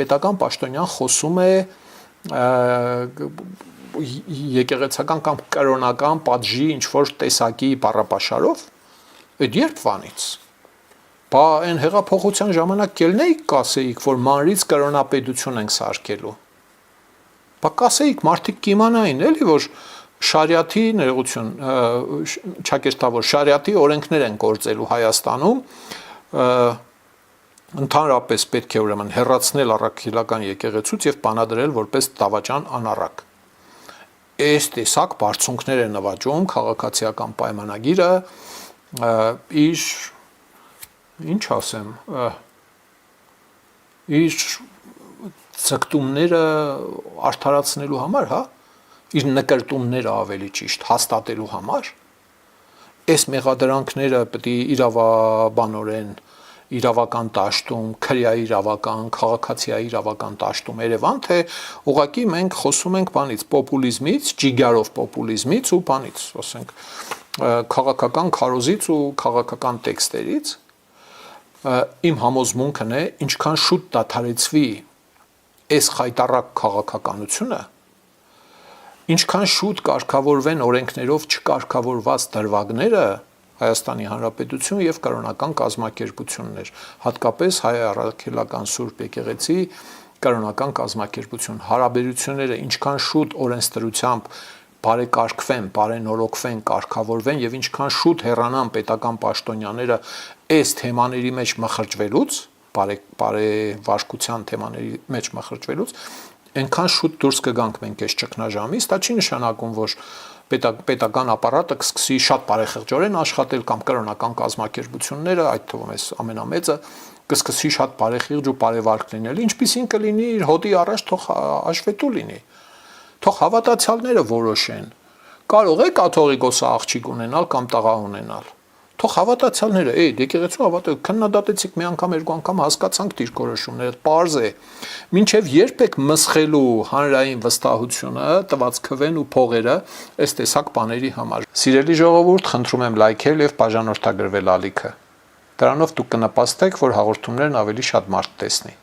պետական պաշտոնյան խոսում է եկեղեցական կամ կրոնական պատժի ինչ-որ տեսակի բառապաշարով, այդ երբ վանից։ Բա այն հեղափոխության ժամանակ կելնեիք կասեիք, որ մանրից կրոնապետություն ենք սարքելու։ Բա կասեիք, մարդիկ կիմանային, էլի, որ շարիաթի ներողություն, ճակերտավոր շարիաթի օրենքներ են գործելու Հայաստանում, ընդհանրապես պետք է ուրեմն հեռացնել առաքելական եկեղեցուց եւ բանադրել որպես դավաճան անառակ։ Այս տեսակ բարձունքներ է նվաճում քաղաքացիական պայմանագիրը իր ինչ ասեմ, իր ցկտումները արդարացնելու համար, հա, իր նկարտումները ավելի ճիշտ հաստատելու համար։ Այս մեղադրանքները պետք է իրավաբանորեն իրավական դաշտում, քրեայի իրավական, քաղաքացիայի իրավական դաշտում Երևան, թե ուղղակի մենք խոսում ենք բանից, պոպուլիզմից, ջիգարով պոպուլիզմից ու բանից, ասենք, քաղաքական քարոզից ու քաղաքական տեքստերից։ Իմ համոզմունքն է, ինչքան շուտ դադարեցվի այս խայտառակ քաղաքականությունը, ինչքան շուտ կարգավորվեն օրենքներով չկարգավորված դրվագները Հայաստանի Հանրապետություն եւ կրոնական կազմակերպություններ, հատկապես հայ առաքելական Սուրբ եկեղեցի կրոնական կազմակերպություն, հարաբերությունները ինչքան շուտ օրենսդրությամբ բարեկարգվեն, բարենորոգվեն, կարգավորվեն եւ ինչքան շուտ հեռանան պետական պաշտոնյաները այս թեմաների մեջ մխրճվելուց, բարեվարկության թեմաների մեջ մխրճվելուց, այնքան շուտ դուրս կգանք մենք այս ճգնաժամից, դա չի նշանակում, որ պետական ապարատը կսկսի շատ բարեխղճորեն աշխատել կամ կրոնական կազմակերպությունները, այդ թվում էս ամենամեծը, կսկսի շատ բարեխիղճ ու բարեվարկ լինել, ինչպիսին կլինի իր հոտի առաջ թող հաշվետու լինի, թող հավատացյալները որոշեն, կարող է կաթողիկոսը աղջիկ ունենալ կամ տղա ունենալ, թող հավատացյալները, եկեղեցու հավատը քննադատեցիք մի անգամ, երկու անգամ հասկացանք դիրքորոշումները, պարզ է, մինչև երբ եք մսխելու հանրային վստահությունը, տված քվեն ու փողերը այս տեսակ բաների համար։ Սիրելի ժողովուրդ, խնդրում եմ լայքել եւ բաժանորդագրվել ալիքը։ Դրանով դուք կնպաստեք, որ հաղորդումներն ավելի շատ մարդ տեսնի։